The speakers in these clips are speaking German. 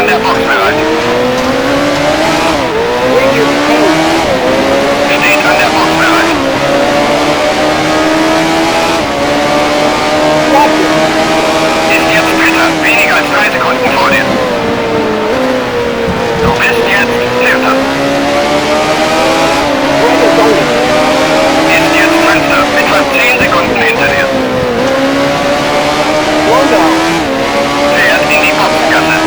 an der Box bereit. Steht an der Box bereit. Ist jetzt Dritter, weniger als 3 Sekunden vor dir. Du bist jetzt Vierter. Ist jetzt Fünfter, mit fast 10 Sekunden hinter dir. Fährt in die Boxengasse.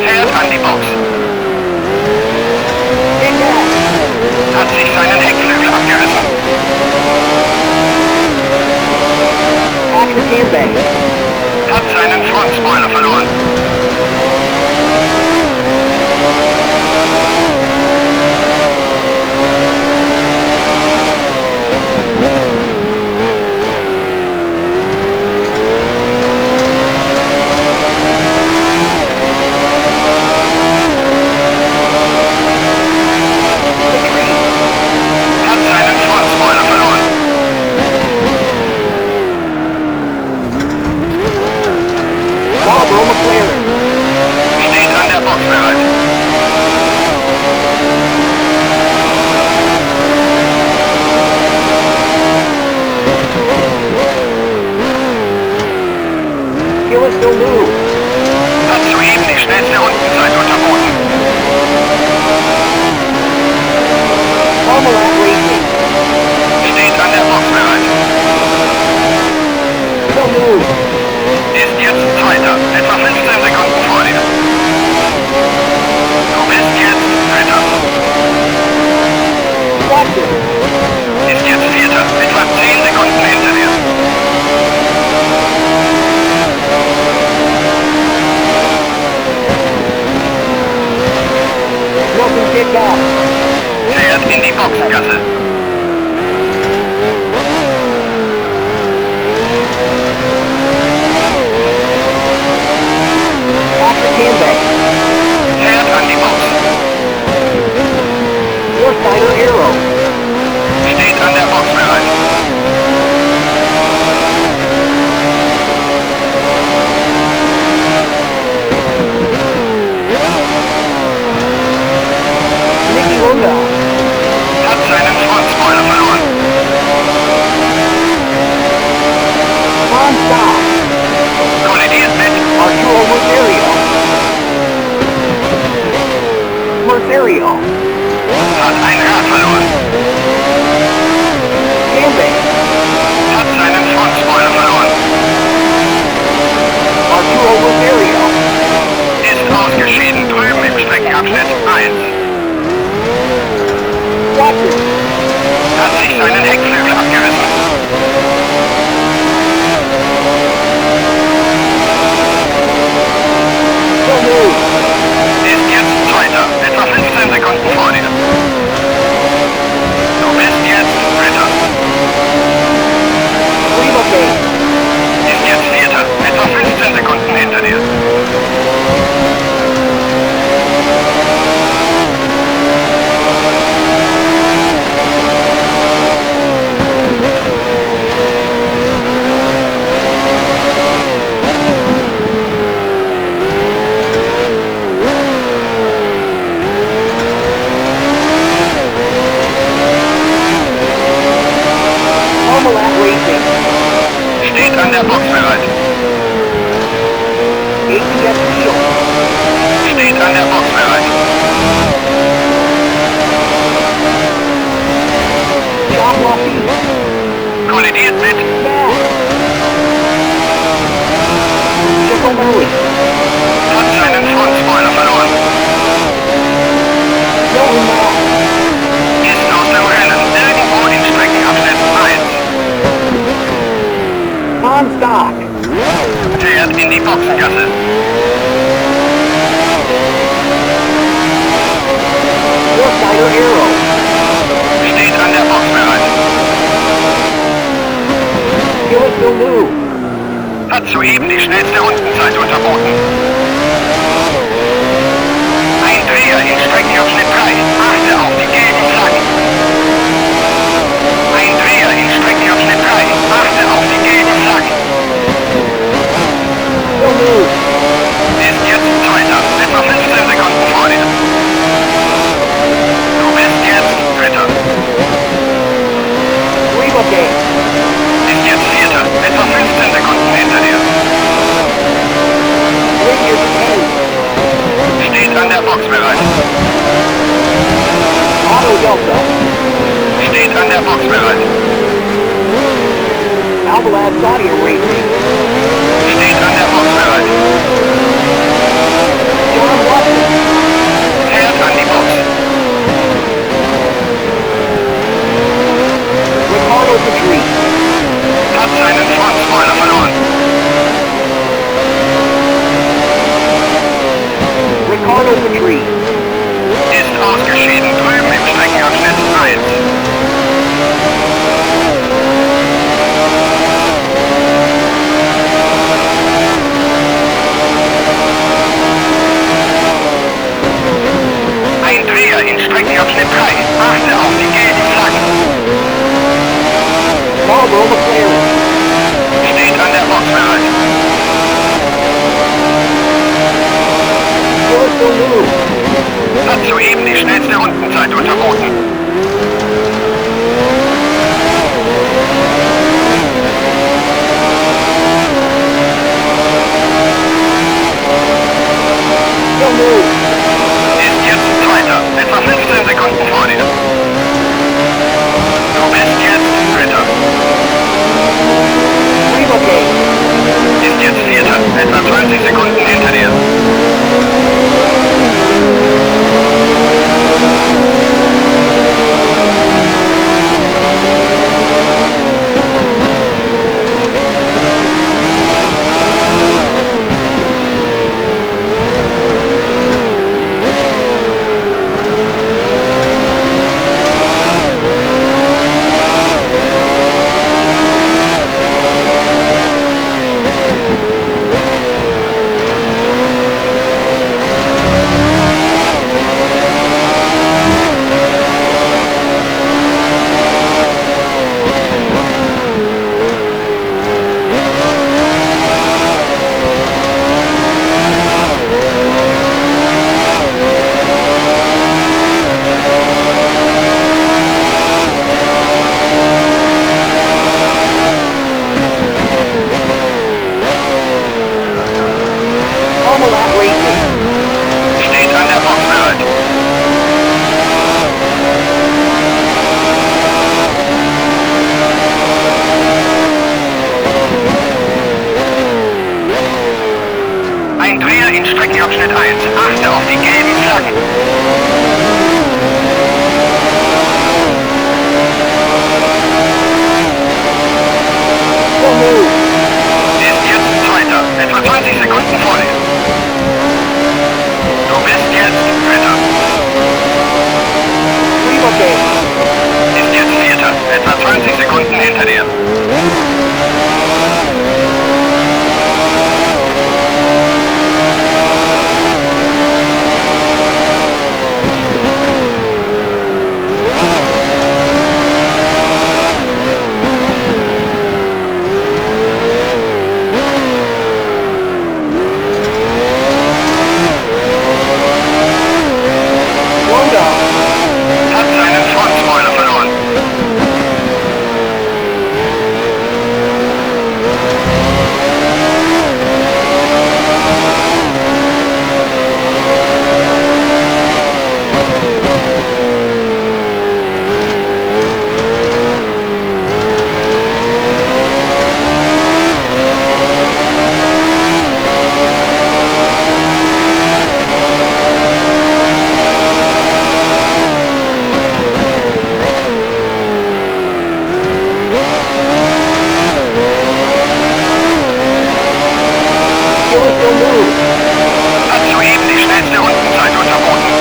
Fährt an die Box. Hat sich seinen Heckflügel abgerissen. Hat seinen Frontspoiler verloren. Steht an der Box bereit. Hat soeben die schnellste Rundenzeit unterboten. Steht an der Box bereit. Ist jetzt Zweiter, etwa 15 Sekunden vor dir. Du bist jetzt Dritter. Ist jetzt Vierter, etwa 10 Sekunden hinter dir. Fährt in die Boxengasse. Fährt an die Box. Steht an der Box bereit. Hat seinen Frontspoiler verloren. Kollidiert mit hat ein Rad verloren. Hat seinen Frontspoiler verloren. Ist ausgeschieden drüben im Streckenabschnitt 1. Hat sich seinen Heckflügel abgerissen. Ist jetzt Zweiter, etwa 15 Sekunden vor dir. Du bist jetzt Dritter. Ist jetzt Vierter, etwa 15 Sekunden hinter dir. Steht an der Box bereit. Steht an der Box bereit. Kollidiert mit hat seinen Frontspoiler verloren. Ist aus dem Rennen irgendwo in Streckenabschnitt 1. Fährt in die Boxengasse. Steht an der Box bereit. Hat soeben die schnellste Rundenzeit unterboten. Ein Dreher in Streckenabschnitt 3. Achte auf die gelben Flaggen. Box bereit. Auto Delta. Steht an der Box bereit. Albalad Saudia Racing. Steht an der Box bereit. John Watson. Fährt an die Box. Ricardo Patrice. Hat seinen Frontspoiler verloren. Ricardo Patrice. Ist ausgeschieden drüben im Streckenabschnitt 1. Ein Dreher in Streckenabschnitt 3. Achte auf die gelben Flaggen. Marlboro McLaren. Steht an der Box bereit. Forrest O'Neill. Hat soeben die schnellste Rundenzeit unterboten. O'Neill. Ist jetzt Zweiter, etwa 15 Sekunden vor dir. Du bist jetzt Dritter. Prima Gate. Ist jetzt Vierter, etwa 20 Sekunden hinter dir. Albalad Racing. Steht an der Box bereit. Ein Dreher in Streckenabschnitt 1. Achte auf die gelben Flaggen. O'Neill. Ist jetzt Zweiter, etwa 20 Sekunden vor dir. Du bist jetzt Dritter. Prima Gate. Ist jetzt Vierter, etwa 20 Sekunden hinter dir. Slowdown. Hat seinen Frontspoiler verloren. Forrest O'Neill. Hat soeben die schnellste Rundenzeit unterboten.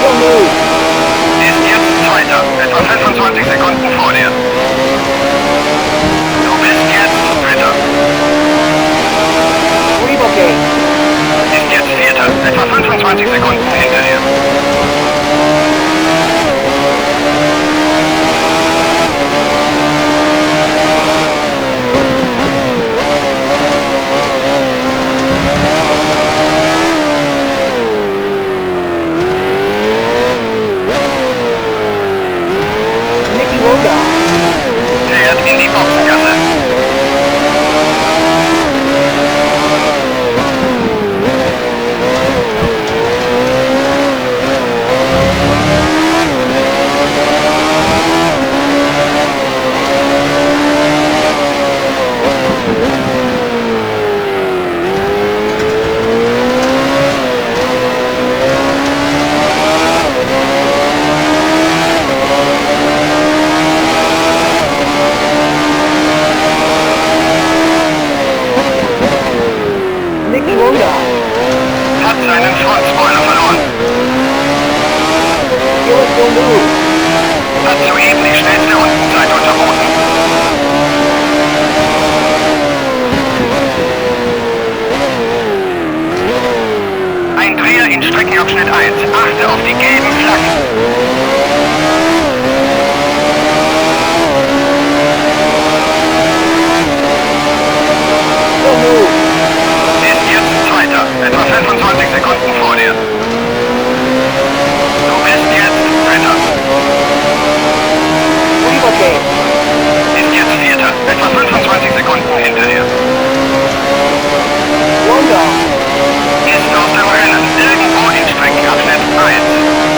O'Neill. Ist jetzt Zweiter, etwa 25 Sekunden vor dir. Du bist jetzt Dritter. Prima Gate. Ist jetzt Vierter, etwa 25 Sekunden hinter dir. einen Frontspoiler verloren. Fuel is still low. Hat soeben die schnellste Rundenzeit unterboten. Ein Dreher in Streckenabschnitt 1. Achte auf die gelben Flaggen. Still low. Ist jetzt Zweiter. Etwa 25 Sekunden vor dir. Du bist jetzt Dritter. Leave again. Ist jetzt Vierter. Etwa 25 Sekunden hinter dir. One down. Ist aus dem Rennen. Irgendwo in Streckenabschnitt 1.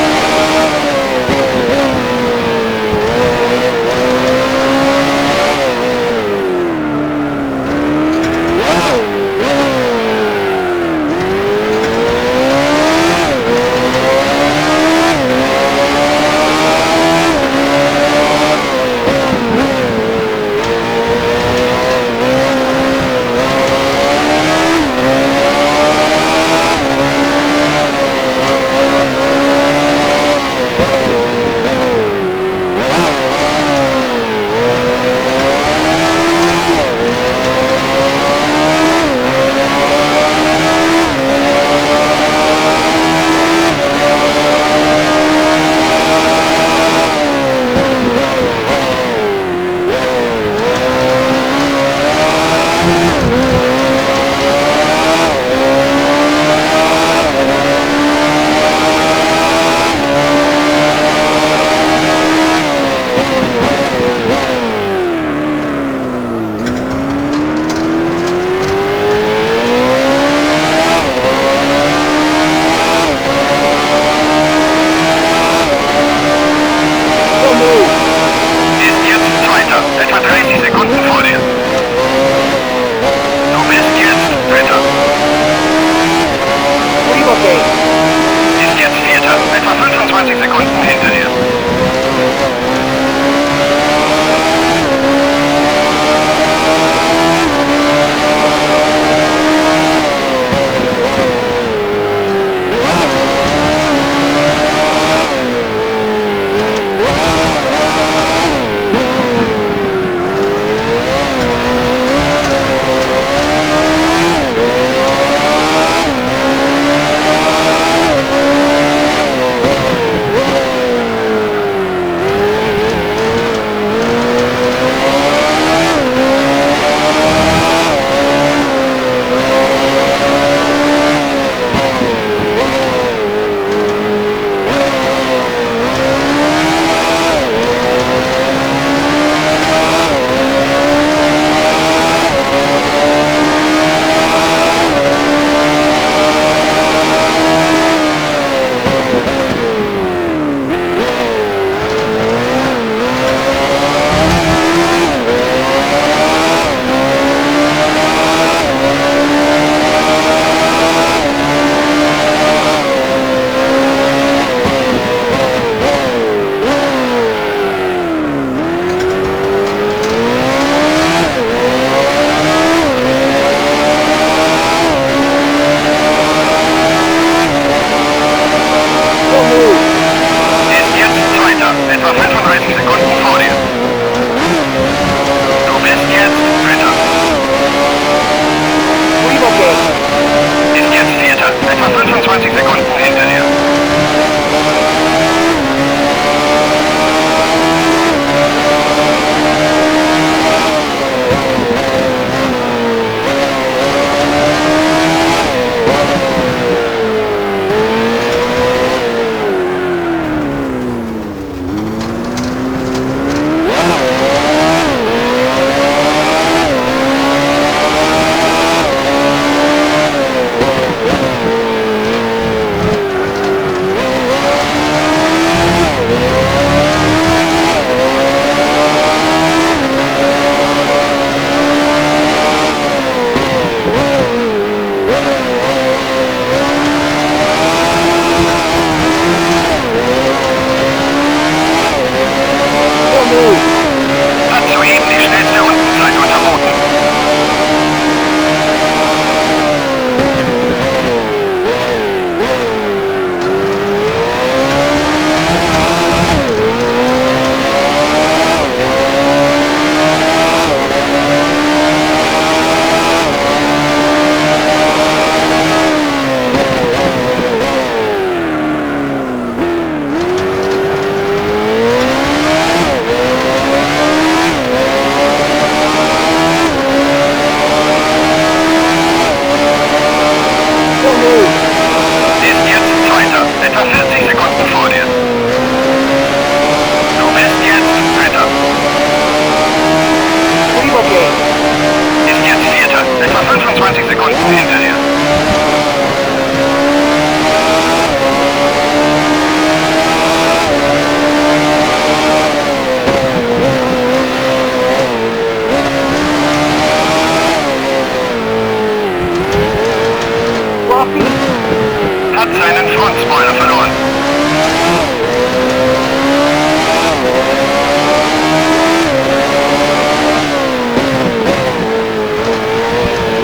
seinen Frontspoiler verloren.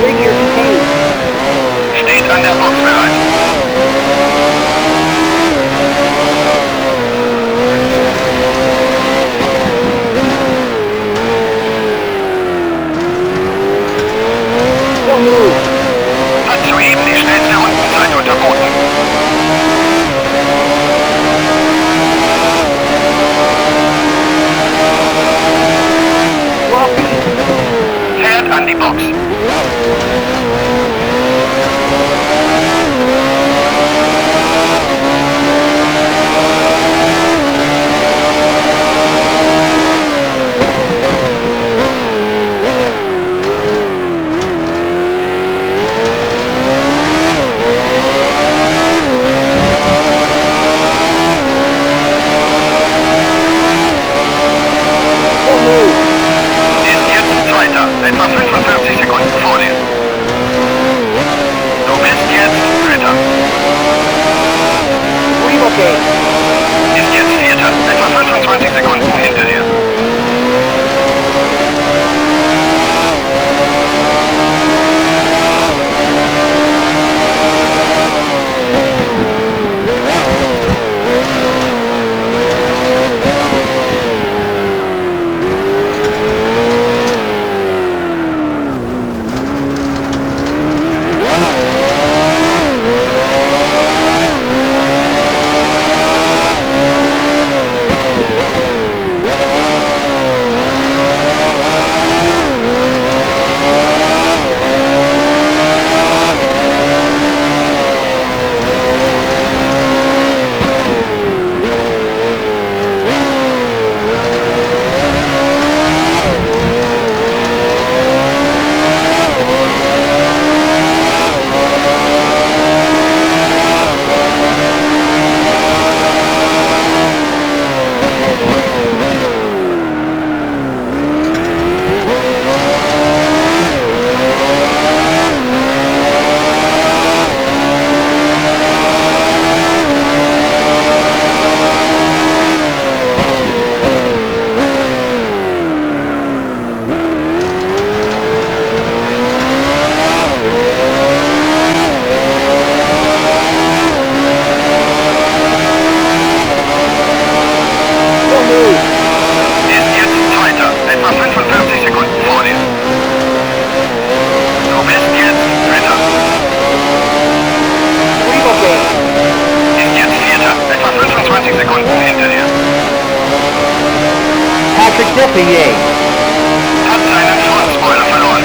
Bring your contain. Steht an der Box bereit. Don't move. Hat soeben die schnellste Rundenzeit unterboten. Floppy. Fährt an die Box. Don't move. Ist jetzt Zweiter, etwa 45 Sekunden vor dir. Du bist jetzt Dritter. Relocate. Ist jetzt Vierter, etwa 25 Sekunden hinter dir. Don't move. Ist jetzt Zweiter, etwa 45 Sekunden vor dir. Du bist jetzt Dritter. Relocate. Ist jetzt Vierter, etwa 25 Sekunden hinter dir. Patrick Depailler. Hat seinen Frontspoiler verloren.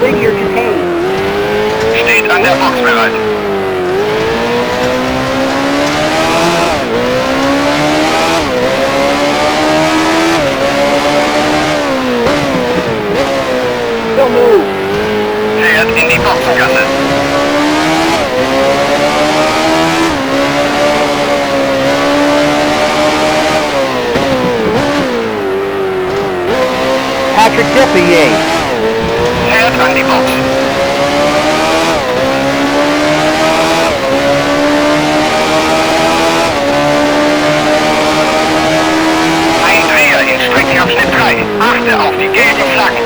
Bring your contain. Steht an der Box bereit. Don't move. Fährt in die Boxengasse. Patrick Depailler. Fährt an die Box. Ein Dreher in Streckenabschnitt 3. Achte auf die gelben Flaggen.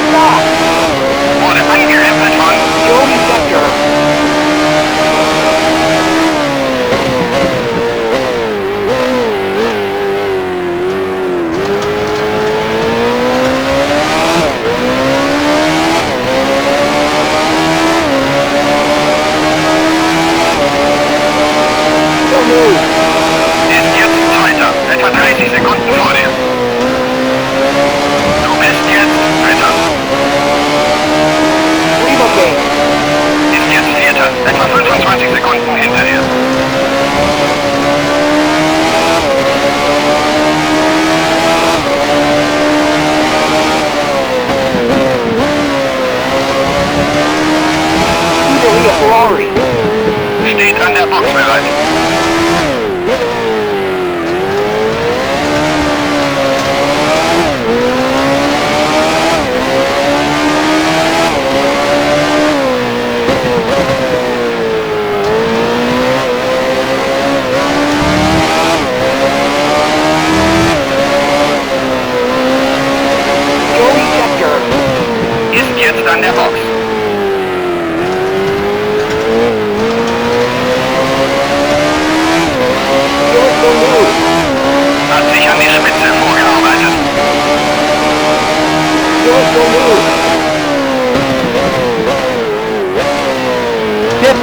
Stop. Wurde angerempelt von Jody Sector. Don't move. ist jetzt Zweiter,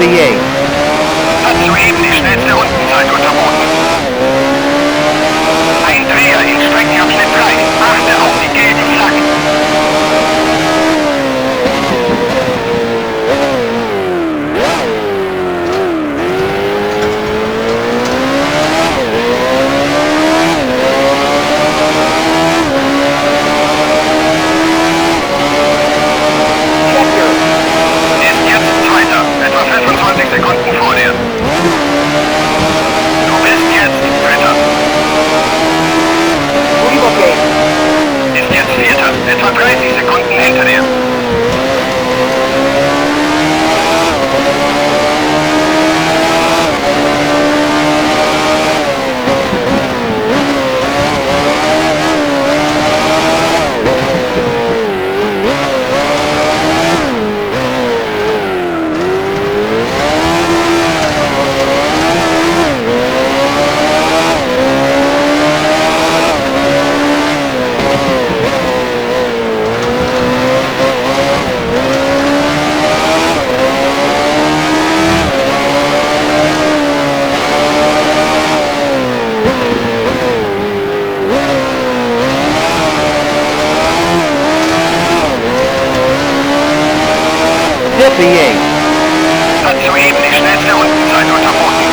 Yates. Hat soeben die schnellste Rundenzeit unterboten. Ein Dreher in Streckenabschnitt 3. Achte auf die gelben Flaggen. Checker. Ist jetzt Zweiter. Etwa 25 Sekunden vor dir. Du bist jetzt Dritter. Revocate. Ist jetzt Vierter. Etwa 30 Sekunden hinter dir. Diffie Yates. Hat soeben die schnellste Rundenzeit unterboten.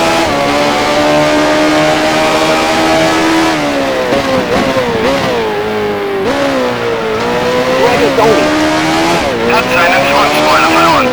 Regazzoni. Hat seinen Frontspoiler verloren.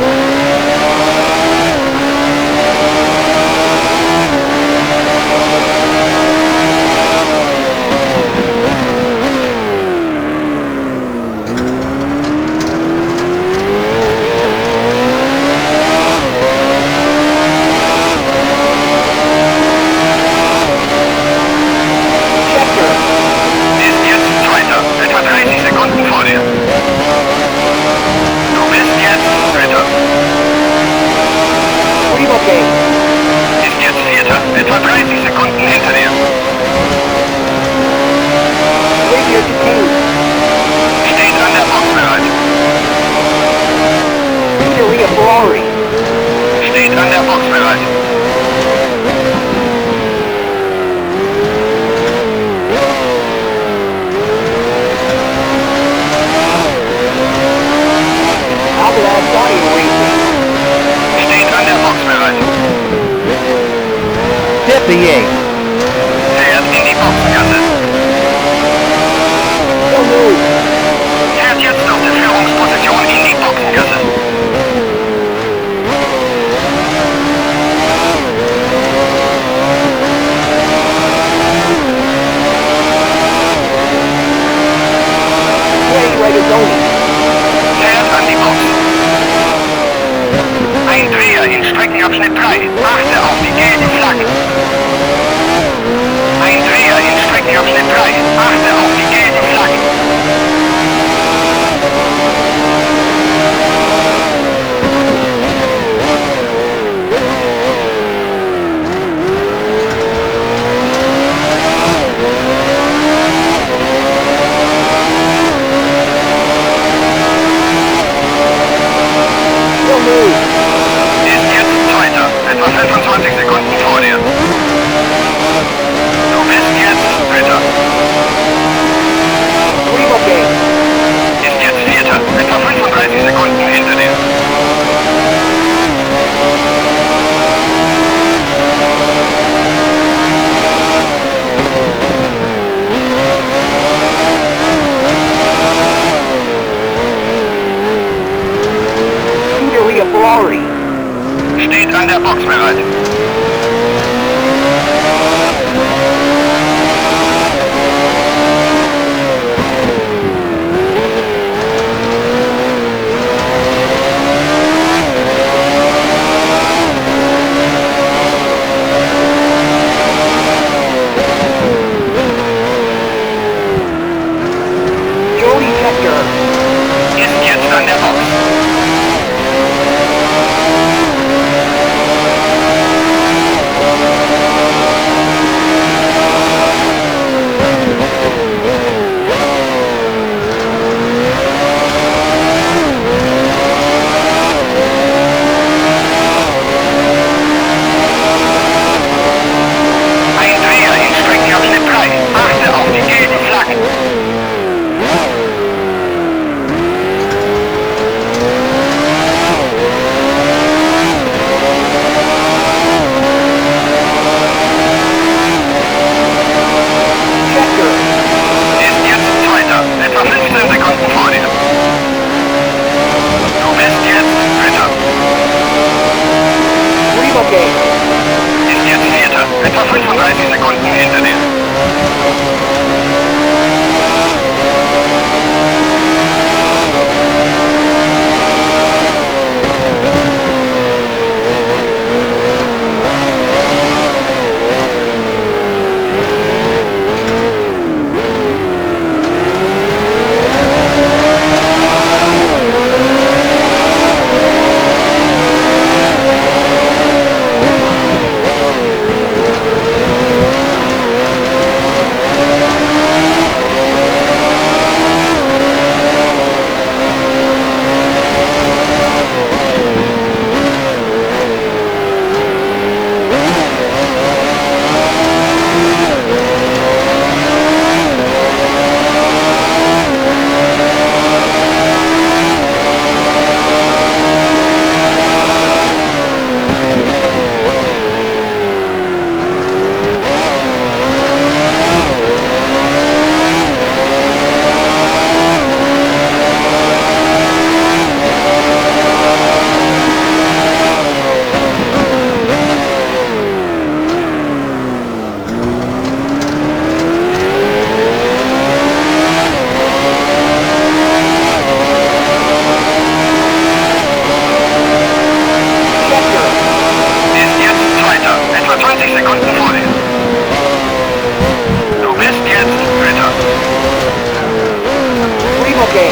okay.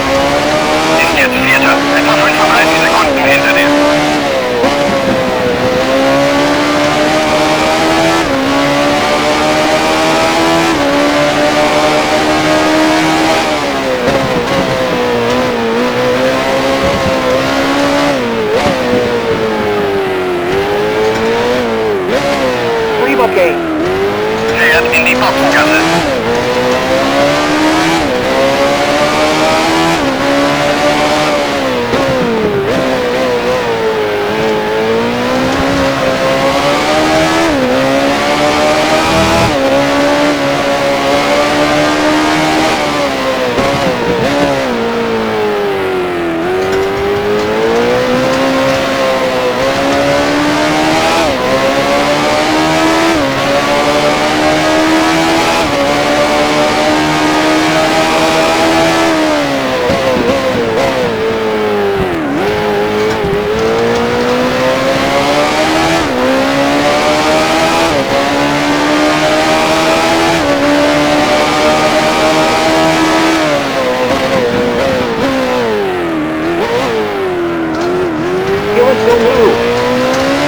Ist jetzt Vierter, etwa 35 Sekunden hinter dir. Okay. Fährt in die Boxengasse.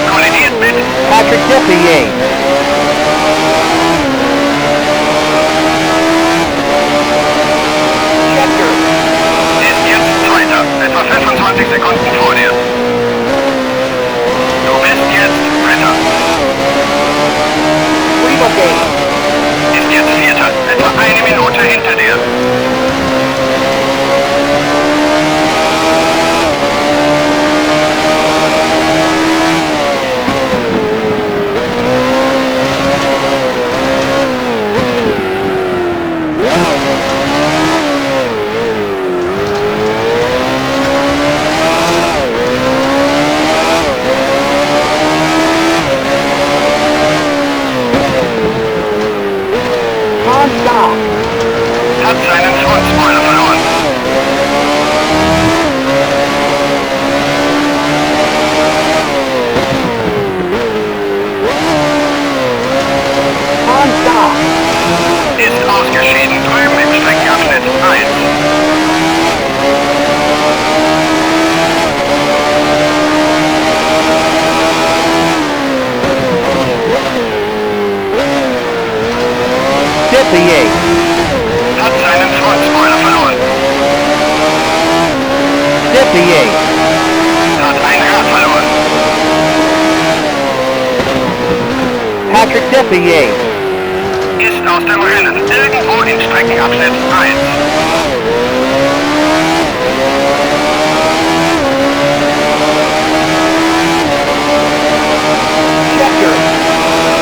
Kollidiert mit Patrick Defier. ist jetzt Zweiter, etwa 25 Sekunden vor dir. Du bist jetzt Dritter. Okay. Ist jetzt Vierter, etwa 1 Minute hinter dir. Hat seinen Frontspoiler verloren. Ist ausgeschieden drüben im Streckenabschnitt 1. Defier. Hat seinen Frontspoiler verloren. Defier. Hat ein Rad verloren. Patrick Defier. Ist aus dem Rennen. Irgendwo in Streckenabschnitt 1.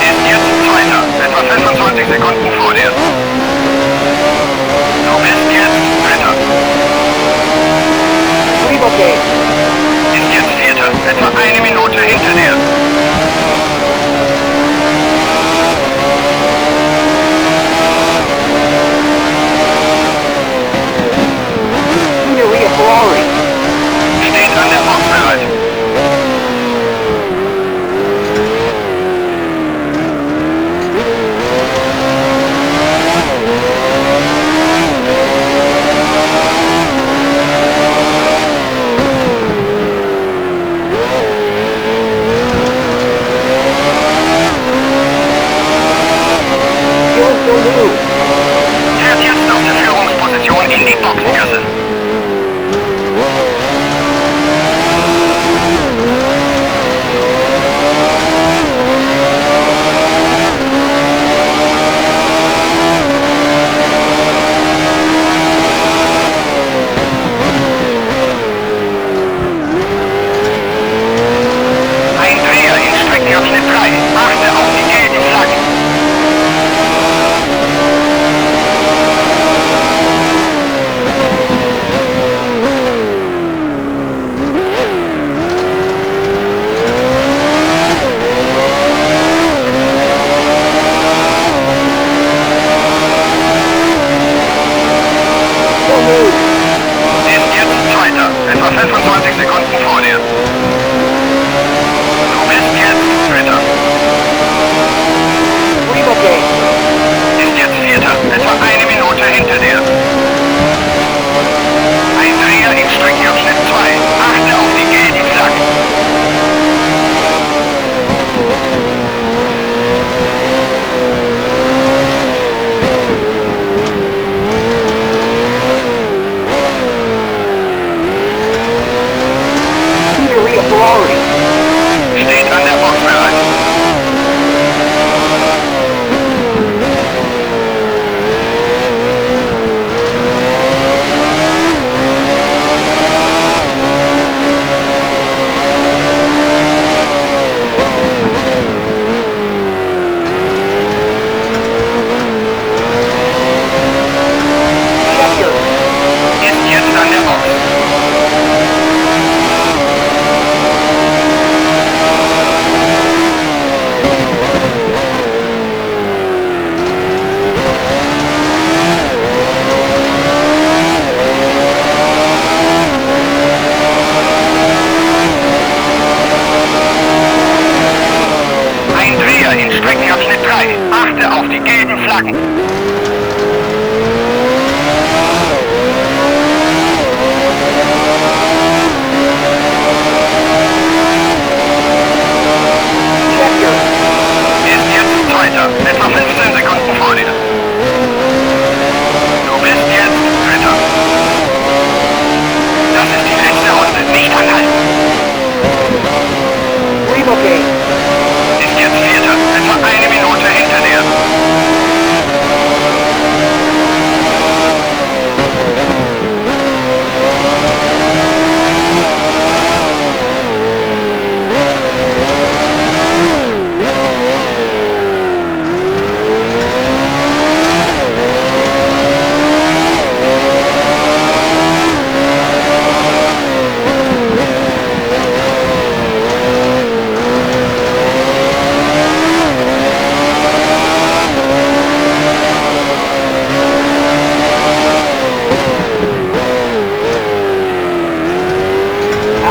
Ist jetzt Zweiter, etwa 25 Sekunden vor dir. Du bist jetzt Dritter. Okay. Ist jetzt Vierter, etwa 1 Minute hinter dir. Steht an der Box bereit. Fährt jetzt aus der Führungsposition in die Boxengasse. Ein Dreher in Streckenabschnitt 3. Achte auf die gelben Flaggen.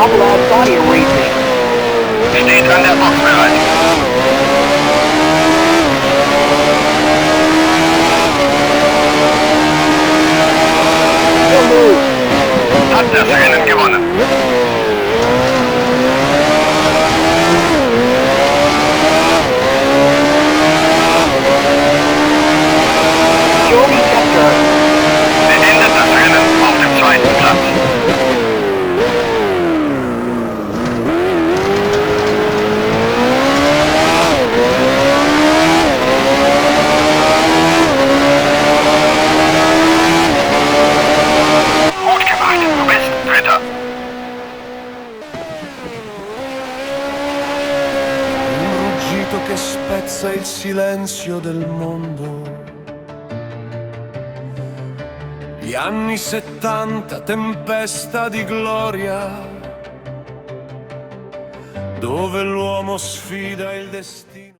Couple outside of you racing. Steht an der Box bereit. Still move. Hat das Rennen gewonnen. Jody Scheckter. Beendet das Rennen auf dem zweiten Platz. Gut gemacht, du bist Dritter. Un ruggito che spezza il silenzio del mondo. Gli anni 70, tempesta di gloria, dove l'uomo sfida il destino.